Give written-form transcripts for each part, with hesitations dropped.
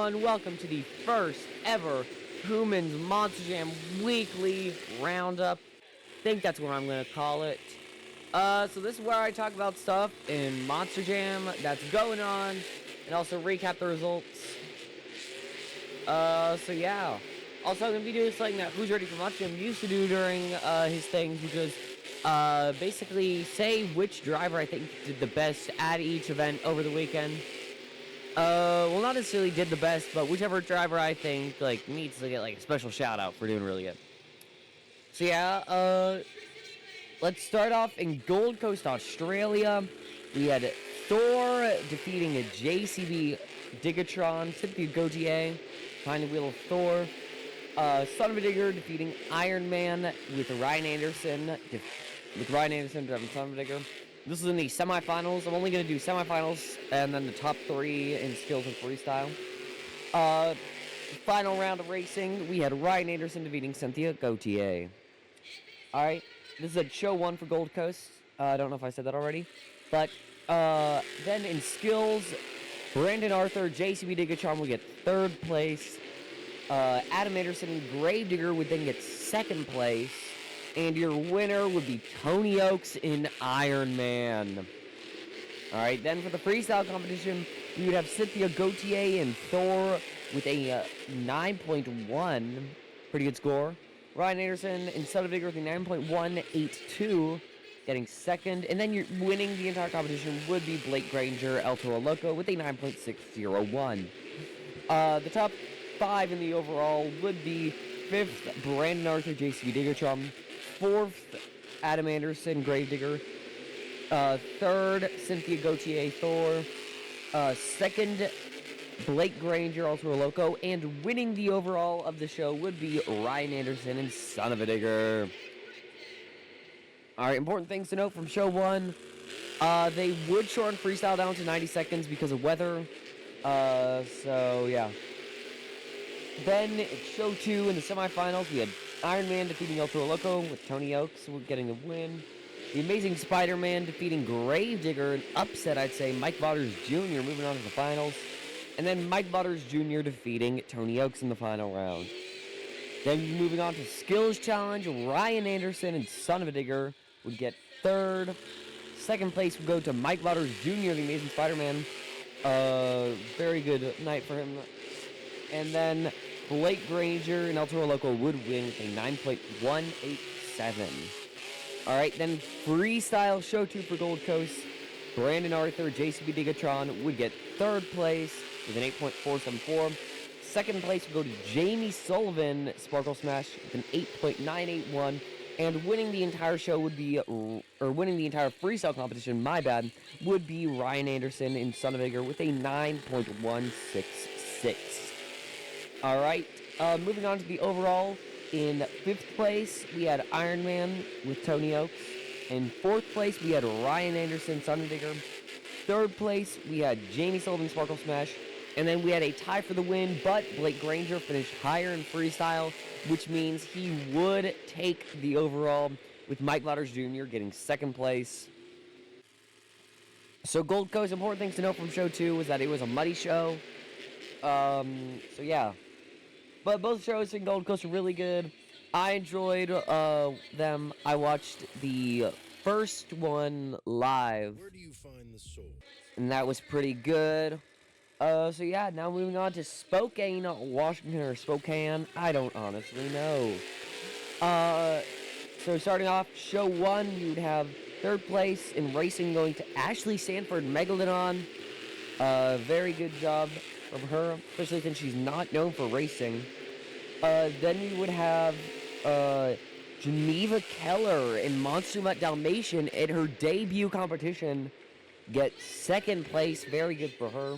everyone, welcome to the first ever Hooman's Monster Jam Weekly Roundup. I think that's what I'm going to call it. So this is where I talk about stuff in Monster Jam that's going on, and also recap the results. So yeah. Also, I'm going to be doing something that Who's Ready for Monster Jam used to do during his things, which is basically say which driver I think did the best at each event over the weekend. Well, not necessarily did the best, but whichever driver I think, needs to get, a special shout-out for doing really good. So, yeah, let's start off in Gold Coast, Australia. We had Thor defeating a JCB Digatron, Cynthia Gautier behind the wheel of Thor. Son of a Digger defeating Iron Man with Ryan Anderson, driving Son of a Digger. This is in the semifinals. I'm only going to do semifinals and then the top three in skills and freestyle. Final round of racing, we had Ryan Anderson defeating Cynthia Gautier. Alright, this is at show 1 for Gold Coast. I don't know if I said that already. But then in skills, Brandon Arthur, JCB Digatron will get 3rd place. Adam Anderson and Gravedigger would then get 2nd place. And your winner would be Tony Oaks in Iron Man. Alright, then for the freestyle competition, we would have Cynthia Gautier and Thor with a 9.1. Pretty good score. Ryan Anderson and Son of a Digger with a 9.182, getting 2nd. And then you're winning the entire competition would be Blake Granger, El Toro Loco, with a 9.601. The top 5 in the overall would be 5th, Brandon Arthur, JCB Digatron. 4th, Adam Anderson, Gravedigger. 3rd, Cynthia Gautier, Thor. 2nd, Blake Granger, also a Loco. And winning the overall of the show would be Ryan Anderson and Son of a Digger. Alright, important things to note from show 1. They would shorten freestyle down to 90 seconds because of weather. So, yeah. Then, show 2 in the semifinals, we had Iron Man defeating El Toro Loco with Tony Oaks getting the win. The Amazing Spider-Man defeating Gravedigger, an upset, I'd say. Mike Botters Jr. moving on to the finals. And then Mike Botters Jr. defeating Tony Oaks in the final round. Then moving on to Skills Challenge, Ryan Anderson and Son of a Digger would get 3rd. 2nd place would go to Mike Botters Jr., the Amazing Spider-Man. Very good night for him. And then Blake Granger and El Toro Loco would win with a 9.187. Alright, then freestyle show 2 for Gold Coast. Brandon Arthur, JCB Digatron would get 3rd place with an 8.474. 2nd place would go to Jamie Sullivan, Sparkle Smash, with an 8.981. And winning the entire show would be, winning the entire freestyle competition, would be Ryan Anderson and Son of a Digger with a 9.166. Alright, moving on to the overall. In 5th place, we had Iron Man with Tony Oaks. In 4th place, we had Ryan Anderson, Son of a Digger. 3rd place, we had Jamie Sullivan, Sparkle Smash. And then we had a tie for the win, but Blake Granger finished higher in freestyle, which means he would take the overall, with Mike Botters Jr. getting 2nd place. So Gold Coast, important things to know from show 2 was that it was a muddy show. So yeah. But both shows in Gold Coast are really good. I enjoyed them. I watched the first one live. Where do you find the soul? And that was pretty good. So yeah, now moving on to Spokane, Washington, or Spokane. I don't honestly know. So starting off, show 1, you'd have 3rd place in racing going to Ashley Sanford Megalodon. Very good job from her, especially since she's not known for racing. Then we would have Geneva Keller in Monster Mutt Dalmatian at her debut competition get 2nd place. Very good for her.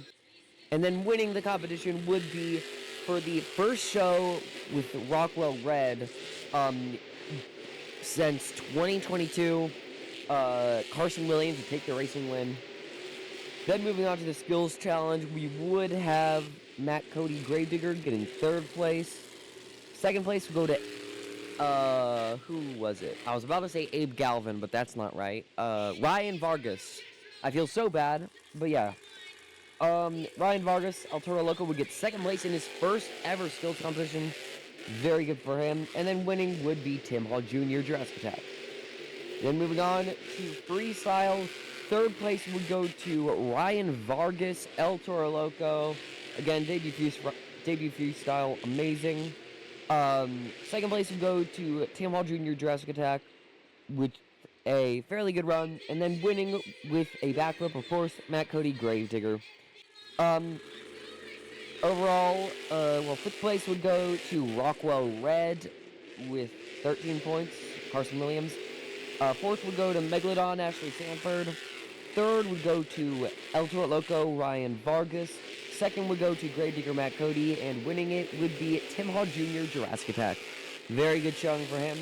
And then winning the competition would be for the first show with Rockwell Red since 2022. Carson Williams would take the racing win. Then moving on to the skills challenge, we would have Matt Cody Gravedigger getting 3rd place. 2nd place would go to, who was it? I was about to say Abe Galvin, but that's not right. Ryan Vargas. I feel so bad, but yeah. Ryan Vargas, El Toro Loco, would get second place in his first ever skills competition. Very good for him. And then winning would be Tim Hall Jr., Jurassic Attack. Then moving on to freestyle, third place would go to Ryan Vargas, El Toro Loco. Again, debut freestyle, amazing. Second place would go to Tim Hall Jr., Jurassic Attack, with a fairly good run. And then winning with a backflip, of course, Matt Cody, Gravedigger. Overall, fifth place would go to Rockwell Red with 13 points, Carson Williams. Fourth would go to Megalodon, Ashley Sanford. Third would go to El Toro Loco, Ryan Vargas. Second would go to Gravedigger, Matt Cody. And winning it would be Tim Hall Jr., Jurassic Attack. Very good showing for him.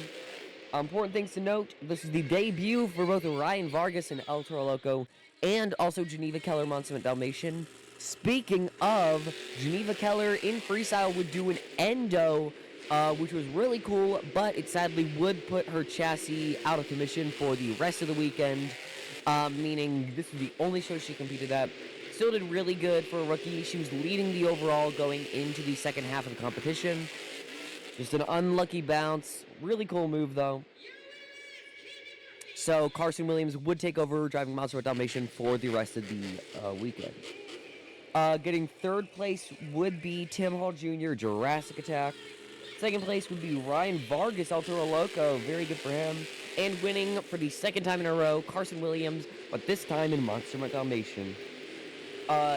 Important things to note, this is the debut for both Ryan Vargas and El Toro Loco, and also Geneva Keller, Monster Dalmatian. Speaking of, Geneva Keller in freestyle would do an endo, which was really cool, but it sadly would put her chassis out of commission for the rest of the weekend, meaning this was the only show she competed at. Still did really good for a rookie. She was leading the overall going into the second half of the competition. Just an unlucky bounce. Really cool move, though. So Carson Williams would take over driving Monster Dalmatian for the rest of the weekend. Getting third place would be Tim Hall Jr., Jurassic Attack. Second place would be Ryan Vargas, El Toro Loco. Very good for him. And winning for the second time in a row, Carson Williams, but this time in Monster Dalmatian.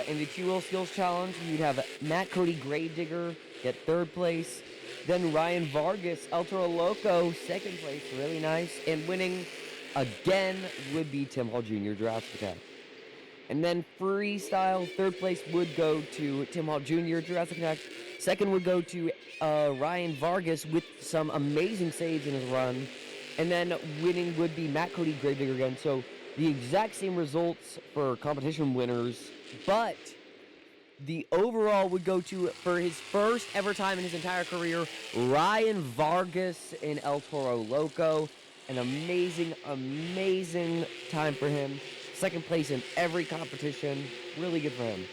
In the two-wheel skills challenge, you'd have Matt Cody, Gravedigger, get third place. Then Ryan Vargas, El Toro Loco, second place, really nice. And winning again would be Tim Hall Jr., Jurassic Attack. And then freestyle, third place would go to Tim Hall Jr., Jurassic Attack. Second would go to Ryan Vargas with some amazing saves in his run. And then winning would be Matt Cody, Gravedigger again. So the exact same results for competition winners, but the overall would go to, for his first ever time in his entire career, Ryan Vargas in El Toro Loco. An amazing, amazing time for him. Second place in every competition. Really good for him.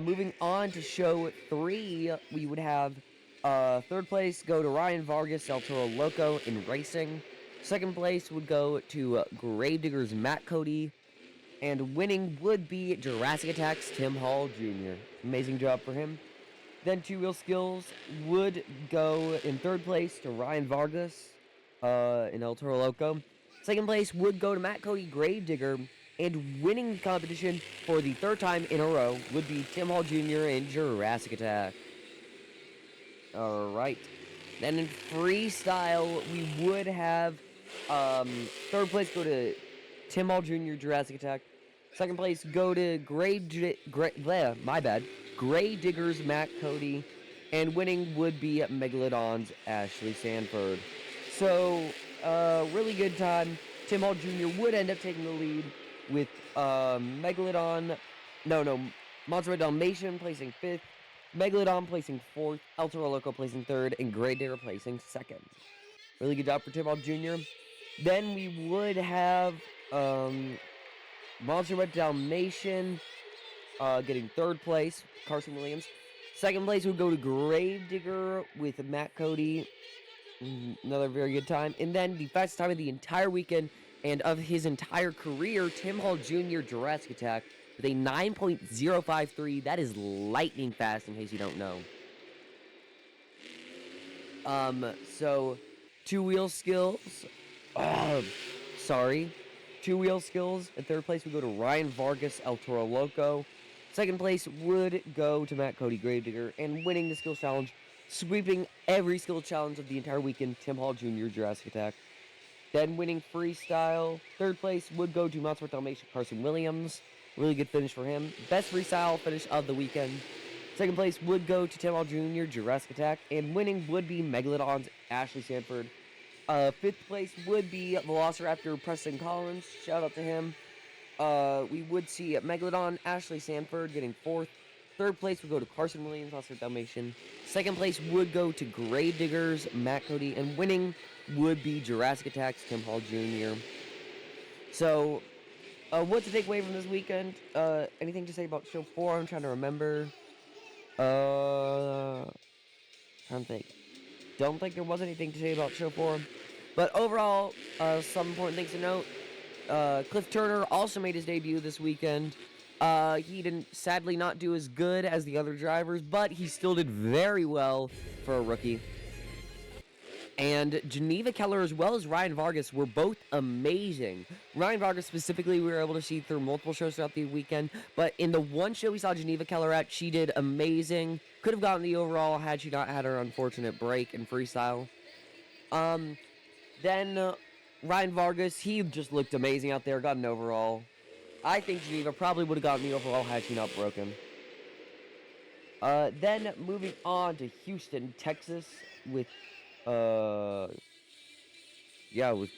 Moving on to show 3, we would have third place go to Ryan Vargas, El Toro Loco in racing. Second place would go to Gravedigger's Matt Cody. And winning would be Jurassic Attack's Tim Hall Jr. Amazing job for him. Then two-wheel skills would go in third place to Ryan Vargas in El Toro Loco. Second place would go to Matt Cody, Gravedigger. And winning the competition for the third time in a row would be Tim Hall Jr. in Jurassic Attack. Alright. Then in freestyle, we would have third place go to Tim Hall Jr., Jurassic Attack. Second place go to Gravedigger's Matt Cody. And winning would be Megalodon's Ashley Sanford. So, really good time. Tim Hall Jr. would end up taking the lead with Monster Dalmatian placing 5th, Megalodon placing 4th, El Toro Loco placing 3rd, and Gravedigger placing 2nd. Really good job for Tim Hall Jr. Then we would have Monster Dalmatian getting 3rd place, Carson Williams. Second place would go to Gravedigger with Matt Cody. Another very good time. And then the fastest time of the entire weekend and of his entire career, Tim Hall Jr., Jurassic Attack, with a 9.053. That is lightning fast, in case you don't know. So, two-wheel skills. Two-wheel skills. At third place, we go to Ryan Vargas, El Toro Loco. Second place would go to Matt Cody, Gravedigger. And winning the skills challenge, sweeping every skill challenge of the entire weekend, Tim Hall Jr., Jurassic Attack. Then winning freestyle, third place would go to Monster Dalmatian, Carson Williams. Really good finish for him. Best freestyle finish of the weekend. Second place would go to Tim Hall Jr., Jurassic Attack. And winning would be Megalodon's Ashley Sanford. Fifth place would be Velociraptor Preston Collins. Shout out to him. We would see Megalodon Ashley Sanford getting 4th. Third place would go to Carson Williams, Monster Dalmatian. Second place would go to Gravedigger's Matt Cody. And winning would be Jurassic Attack's Tim Hall Jr. So, What to take away from this weekend? Anything to say about show 4? I'm trying to remember. Trying to think. Don't think there was anything to say about show 4. But overall, some important things to note. Cliff Turner also made his debut this weekend. He didn't, sadly, not do as good as the other drivers, but he still did very well for a rookie. And Geneva Keller as well as Ryan Vargas were both amazing. Ryan Vargas specifically, we were able to see through multiple shows throughout the weekend. But in the one show we saw Geneva Keller at, she did amazing. Could have gotten the overall had she not had her unfortunate break in freestyle. Then Ryan Vargas, he just looked amazing out there, got an overall. I think Geneva probably would have gotten the overall had she not broken. Then moving on to Houston, Texas with with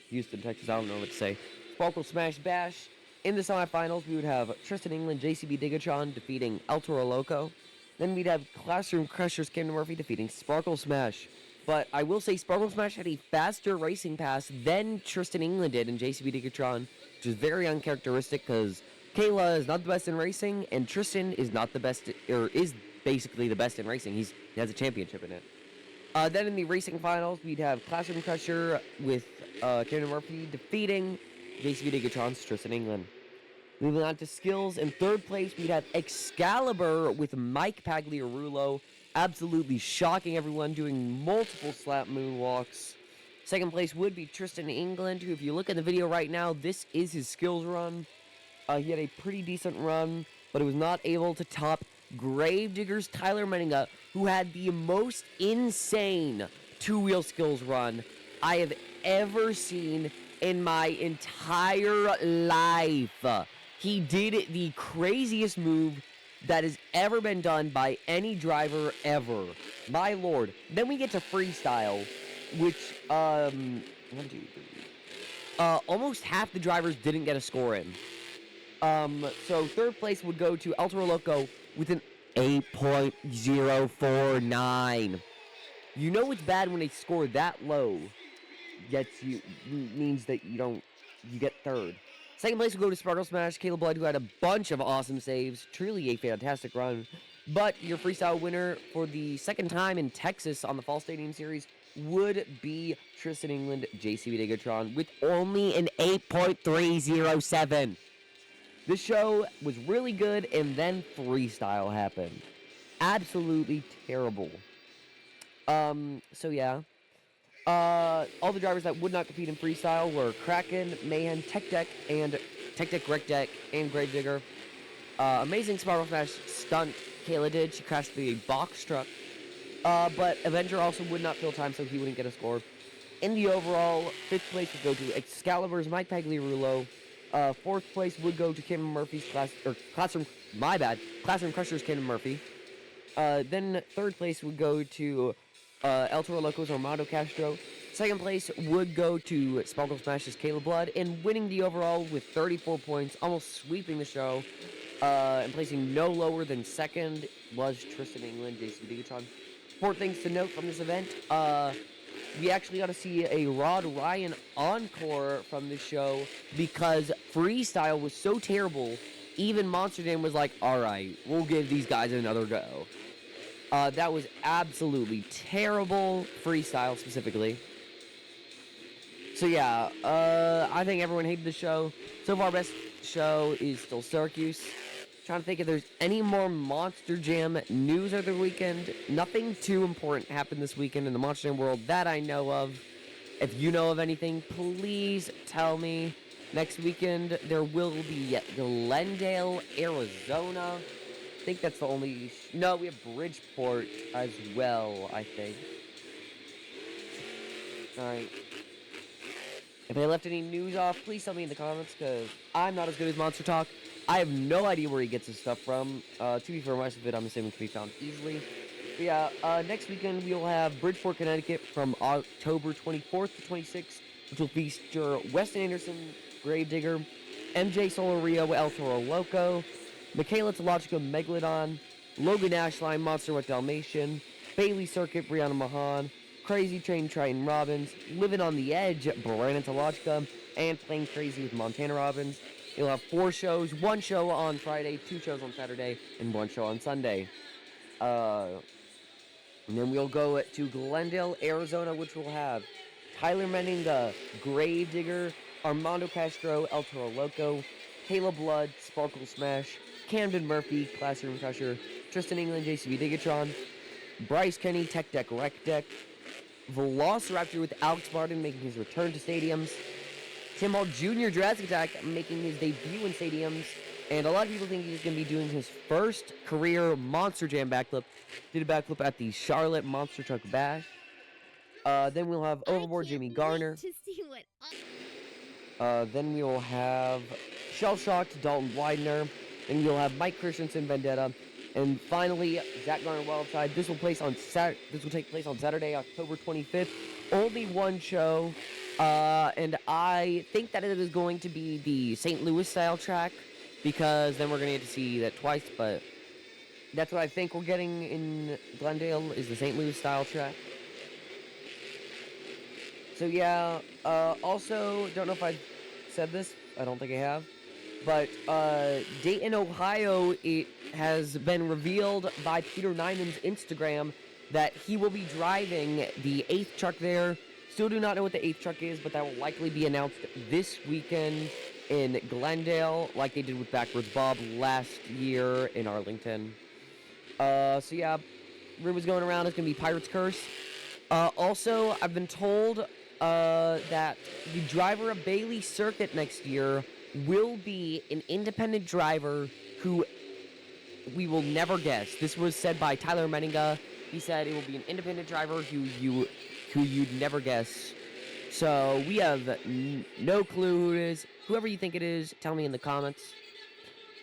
Houston, Texas, I don't know what to say. Sparkle Smash Bash. In the semifinals, we would have Tristan England, JCB Digatron defeating El Toro Loco. Then we'd have Classroom Crushers Camden Murphy defeating Sparkle Smash. But I will say Sparkle Smash had a faster racing pass than Tristan England did in JCB Digatron, which is very uncharacteristic because Kayla is not the best in racing, and Tristan is not the best, or is basically the best in racing. He has a championship in it. Then in the racing finals, we'd have Classroom Crusher with Camden Murphy defeating JCB Digatron's Tristan England. Moving on to skills, in third place, we'd have Excalibur with Mike Pagliarulo, absolutely shocking everyone, doing multiple slap moonwalks. Second place would be Tristan England, who, if you look at the video right now, this is his skills run. He had a pretty decent run, but he was not able to top Gravedigger's Tyler Menninga, who had the most insane two-wheel skills run I have ever seen in my entire life. He did the craziest move that has ever been done by any driver ever. My lord. Then we get to freestyle, which, almost half the drivers didn't get a score in. So third place would go to El Toro Loco with an 8.049. You know it's bad when they score that low. Means that you get third. Second place would go to Sparkle Smash, Caleb Blood, who had a bunch of awesome saves. Truly a fantastic run. But your freestyle winner for the second time in Texas on the Fall Stadium Series would be Tristan England, JCB Digatron, with only an 8.307. This show was really good, and then freestyle happened. Absolutely terrible. So yeah. All the drivers that would not compete in freestyle were Kraken, Mayhem, Tech Deck, Wreck Deck, and Gravedigger. Amazing Sparkle Smash stunt Kayla did. She crashed through a box truck. But Avenger also would not fill time, so he wouldn't get a score. In the overall, fifth place would go to Excalibur's Mike Pagliarulo. Fourth place would go to Camden Murphy's Classroom Crusher's Camden Murphy. Then third place would go to El Toro Loco's Armando Castro. Second place would go to Sparkle Smash's Caleb Blood, and winning the overall with 34 points, almost sweeping the show, and placing no lower than second was Tristan England, JCB Digatron. Four things to note from this event. We actually got to see a Rod Ryan encore from the show because freestyle was so terrible, even Monster Jam was like, alright, we'll give these guys another go. That was absolutely terrible, freestyle specifically. So yeah, I think everyone hated the show. So far, best show is still Syracuse. Trying to think if there's any more Monster Jam news over the weekend. Nothing too important happened this weekend in the Monster Jam world that I know of. If you know of anything, please tell me. Next weekend, there will be Glendale, Arizona. I think that's the only... No, we have Bridgeport as well, I think. Alright. If I left any news off, please tell me in the comments, because I'm not as good as Monster Talk. I have no idea where he gets his stuff from. To be fair, most of it, I'm assuming, can be found easily. But yeah, next weekend, we will have Bridgeport, Connecticut from October 24th to 26th, which will feature Weston Anderson, Gravedigger, MJ Solario, El Toro Loco, Michaela Tologica, Megalodon, Logan Ashline, Monster with Dalmatian, Bailey Circuit, Brianna Mahan, Crazy Train, Triton Robbins, Living on the Edge, Brandon Tologica, and Playing Crazy with Montana Robbins. You'll have 4 shows, 1 show on Friday, 2 shows on Saturday, and 1 show on Sunday. And then we'll go to Glendale, Arizona, which will have Tyler Menninga, Gravedigger, Armando Castro, El Toro Loco, Caleb Blood, Sparkle Smash, Camden Murphy, Classroom Crusher, Tristan England, JCB Digatron, Bryce Kenny, Tech Deck, Rec Deck, Velociraptor with Alex Martin making his return to stadiums, Tim Hall Jr. Jurassic Attack making his debut in stadiums, and a lot of people think he's going to be doing his first career Monster Jam backflip. Did a backflip at the Charlotte Monster Truck Bash. Then we'll have Overboard Jimmy Garner. Then we will have Shell Shocked Dalton Widener. Then we'll have Mike Christensen Vendetta. And finally, Zach Garner Wildside. This will take place on Saturday, October 25th. Only 1 show. And I think that it is going to be the St. Louis style track, because then we're going to get to see that twice, but that's what I think we're getting in Glendale, is the St. Louis style track. So yeah, also, don't know if I said this, I don't think I have, but Dayton, Ohio, it has been revealed by Peter Nyman's Instagram that he will be driving the 8th truck there. Still do not know what the 8th truck is, but that will likely be announced this weekend in Glendale, like they did with Backwards Bob last year in Arlington. So yeah, rumors going around it's going to be Pirate's Curse. Also, I've been told that the driver of Bailey Circuit next year will be an independent driver who we will never guess. This was said by Tyler Menninga. He said it will be an independent driver who you'd never guess. So we have no clue who it is. Whoever you think it is, tell me in the comments.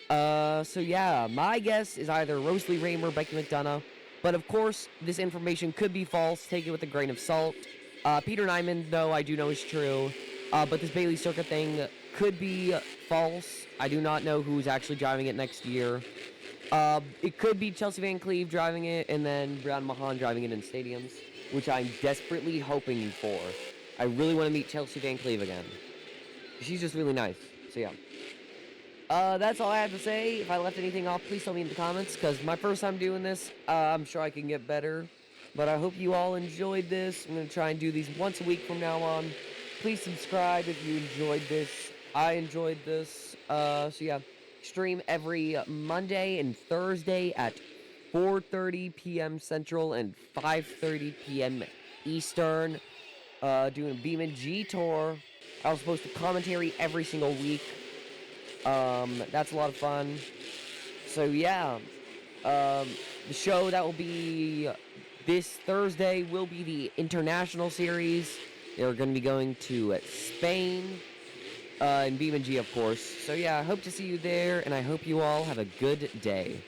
So yeah, my guess is either Rosalie Raymer or Becky McDonough. But of course, this information could be false. Take it with a grain of salt. Peter Nyman, though, I do know is true. But this Bailey Circuit thing could be false. I do not know who's actually driving it next year. It could be Chelsea Van Cleve driving it, and then Brianna Mahan driving it in stadiums, which I'm desperately hoping for. I really want to meet Chelsea Van Cleve again. She's just really nice. So yeah. That's all I have to say. If I left anything off, please tell me in the comments, because my first time doing this, I'm sure I can get better. But I hope you all enjoyed this. I'm going to try and do these once a week from now on. Please subscribe if you enjoyed this. I enjoyed this. So yeah, stream every Monday and Thursday at 4:30 p.m. Central and 5:30 p.m. Eastern. Doing a Beeman G Tour. I was supposed to commentary every single week. That's a lot of fun. So yeah, the show that will be this Thursday will be the International Series. They're going to be going to Spain, and Beeman G, of course. So yeah, I hope to see you there, and I hope you all have a good day.